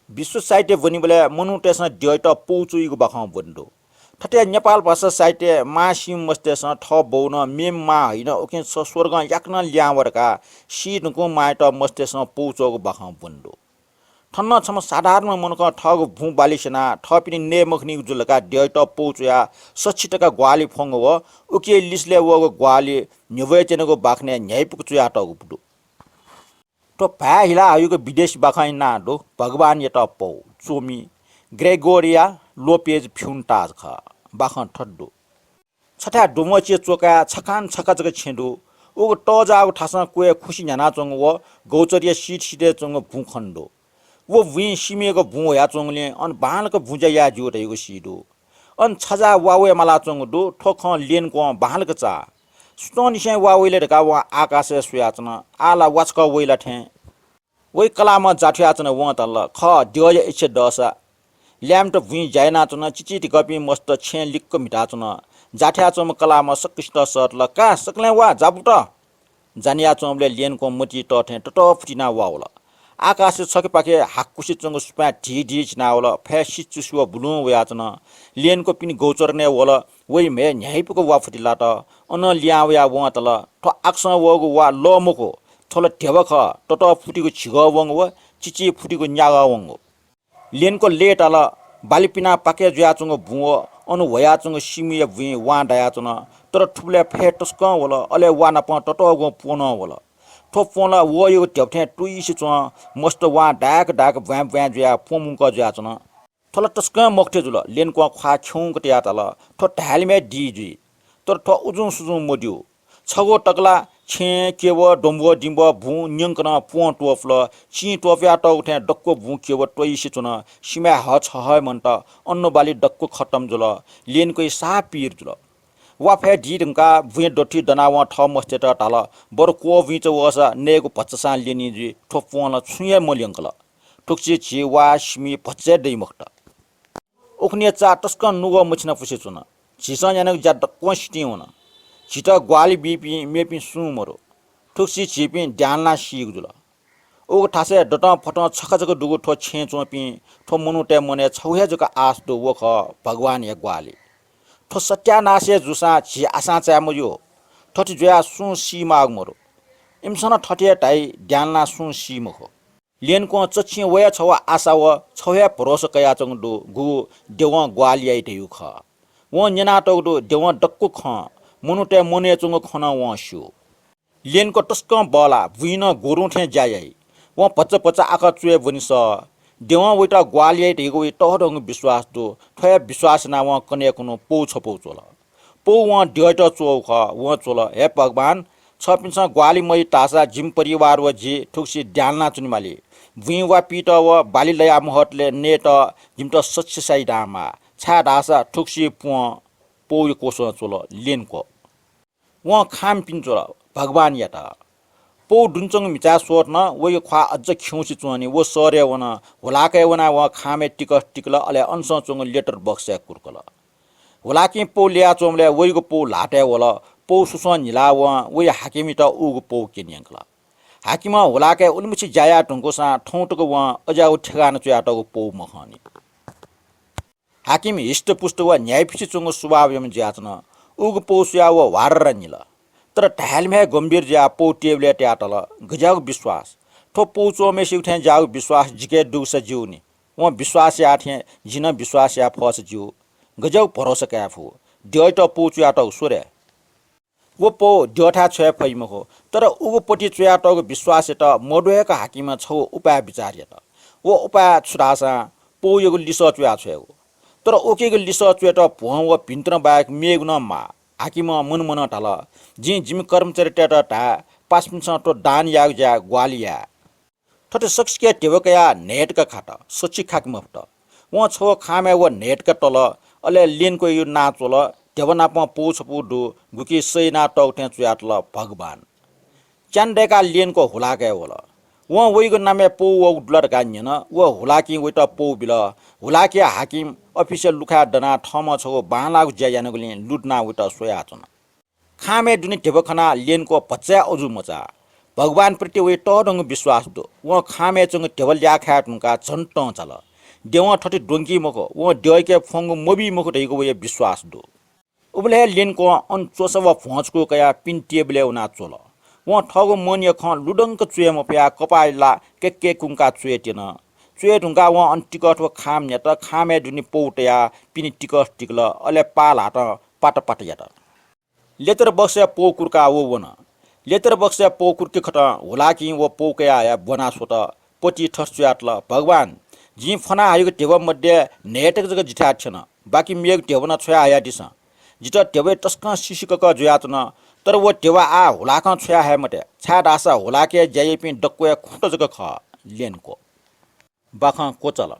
विश्व साहित्य भनी बेला मनुटेसन ड्यट पौचुइको बखाउ बन्डो ठटे नेपाल भाषा साहित्य मासिम मस्तेसन ठ बौन मेम मा हैन ओके स्वर्ग याक्न ल्यावरका सीनको माइत मस्तेसन पौचोको बखाउ बन्डो ठन्न छम साधारण मनक ठग भू बालिसेना ठपिनी ने मखनी जुलका ड्यट पौचुया सच्छिटका ग्वाली फंग व उके लिसले वगो ग्वाली न्युवेचेनको बाख्ने न्यायपुक चुया टगु बुडो तो भा हिला आयुको विदेश बाखाइ नाडो भगवान यता पौ चोमी ग्रेगोरिया लोपेज फ्युन्टाज ख बाखन ठड्डो छठा डोमचे चोका छकान छका जग छेडो ओ टजाको ठासा कोए खुसी न्याना चंग व गौचरिया सीट सीटे चंग भूखण्डो वो वि सिमेको भू या चंगले अन बालको भुजा या जो रहेको सिडो अन छजा वावे मला चंग दो ठोख लेनको बालको चा स्टोनिसे वावेले ढका वा आकाश सुयाचन आला वाचक वइला ठे वइ कलामा जाठ्याचन व तल ख ड्य इछ दसा ल्याम त भुइ जायना चन चिचिति गपि मस्त छे लिक्क मिटाचन जाठ्याचम कलामा सकृष्ट सटल का सकले वा जाबुट जानिया चमले लेनको मति टठे टट फुटिना वाउल आकाश छके पाके हाकुसी चंग सुपा ढी ढी चिनावल फ्यासि चुसुव बुलु वयाचन लेनको पिनि गौचरने वल वइ मे न्यायपुको वा फुटिला त अन ल्यावया व तल ठ आक्स वगो वा लमको थल ढेबख टट फुटिको छिग वङ व चिची फुटिको न्यागा वङ लेनको लेट अल बालिपिना पाके जुयाचंग भुव अनु वयाचंग सिमिय भुइ वा डायाचन तर ठुले फेटस्क वल अले वा नप टट गो पोन वल ठो पोन व यो ढेबठे टुइसि च मस्त वा डाक डाक भ्या भ्या जुया पोमुक जुयाचन थल टस्क मक्थे जुल लेनको खा छौक त्या तल ठो ढालमे डिजी तर ठो उजुं सुजुं मोड्यो छगो टकला छे केव डोम्बो डिम्ब भू न्यंकन पो टोफल ची टोफ्या ट उठे डक्को भू केव टोइसि चुन सिमा ह छ ह मन्ट अन्नो बाली डक्को खटम जुल लेनको सा पीर जुल वाफे ढिडंका भुए डोठी दनावा ठ मस्ते त टाल बर को विच वसा नेको पचसा लेनी जी ठोपोन छुये मोलियंकल ठुक्सी छि वा सिमी भच्चे दैमखट ओखने चा टस्क नुगो मछना पुसे चुन छिसा यानक जा डक्को सिटी हुन छिटा ग्वाली बिपी मेपी सुमरो ठुक्सी छिपी ड्यानला सिग जुल ओ ठासे डट फट छकजक डुगो ठो छे चोपी ठो मनुटे मने छौहे जक आस दो वख भगवान या ग्वाली ठो सत्यानाशे जुसा छि आसा चामो यो ठटी जोया सु सी माग मरो इमसन ठटे टाइ ड्यानला सु सी मखो लेनको चछि वया छवा आशा व छौहे भरोस कया चंग दो गु देव ग्वाली आइ देउ ख व न्यना टो दो देव डक्को ख मनुटे मने चंग खना वस्यो लेनको टस्क बला भुइन गोरुठे जायै व पच्च पच्च आका चुए वनिस देव वइटा ग्वालियै ढेगो टहडंग विश्वास दो थय विश्वास ना व कने कुनो पौ छपौ चोल पौ व ड्यट चोख व चोल हे भगवान छपिन्छ ग्वाली मै तासा जिम परिवार व जी ठुक्सी ड्यालना चुनिमाली भुइ वा पीट व बाली लया महटले नेट जिमट सच्च साइडामा छा दासा ठुक्सी पौ कोसो चोल लेनको व खाम पिन्चोल भगवान याता पौ दुन्चंग मिचा सोट न वो यो ख्वा अझ खिउसी चुनी वो सरे वन होलाके वना व खामे टिकल अले अंश चंग लेटर बक्स या कुरकल होलाके पौ लिया चोमले वइको पौ लाटे वला पौ सुसन निला व यो हाकिमी त उगो पौ केन्यंकला हाकिमा होलाके उलमुछि जाया टंकोसा ठौटको व अजाउ ठेगान चयाटको पौ मखनी हाकिम हिष्टपुष्ट व न्यायपिछि चंग स्वभावम ज्याचन उगो पौ सुया व वारर निला तर ढालमे गंभीर ज्या पौ टेबले ट्याटल गजाउ विश्वास ठो पौचो में सिउठे जाउ विश्वास जिके दुस जिउनी व विश्वास या थे जिन विश्वास या फस जिउ गजाउ भरोसा क्याफु ड्यट पौचो याट सोरे वो पौ ड्यठा छय फैमको तर उगो पटी चयाटको विश्वास त मडुएका हाकिमा छौ उपाय विचार यत वो उपाय छुरासा पौ यगो लिस चया छयगो तर ओकेगो लिस चयट भुव व भिन्त्र बायक मेगुन मा हाकिम मन टाल जी जिम कर्मचारी टेटा टा पासमिन्छ तो दान याग ज्या ग्वालिया ठटे सक्सके टेवकया नेट का खाता सच्ची खाक मफ्ट व छो खामे व नेट का टल अले लेनको यो नाचोल देवनाप पोछ पुडु गुकी सै ना टौठे चुयाटल भगवान च्यान्डेका लेनको हुलाके होला व वइको नामे पौ व डलर गान्यन व हुलाकी वइटा पौ बिल हुलाके हाकिम अफिसियल लुखा डना ठम छगो बालागु ज्यायानगुले लुटना वइटा सोयाचन खामे दुनि ढेबखना लेनको भच्चा अजु मचा भगवान प्रति वे टडंग विश्वास दो वो खामे चंग टेबल या खा तुका झन्ट चल देवा ठटी डोंगी मको वो देय के फंग मोबी मको दैको वे विश्वास दो उबले लेन को अन चोसव फोंचको कया पिन टेबले उना चोल वो ठगो मोनिय ख लुडंक चुए मप्या कपाइला के कुंका चुए तिन चुए ढुंगा वो अन टिकट व खाम ने त खामे दुनी पौटया पिनी टिकट टिकल अले पाल हाट पाट पाट यात लेतर बक्से पोकुरका वो वन लेतर बक्से पोकुरके खट होला कि वो पोकया या बना सोत पटी ठस्यातल भगवान जी फना आयो टेव मध्ये नेटक जग जिठा छन बाकी मेग टेवना छया आया दिस जिटा टेवे टस्का शिशिकक जुयात न तर वो टेवा आ होला का छया है मटे छा दासा होला के जय पि डक्को खुट जग ख लेनको बाखा कोचल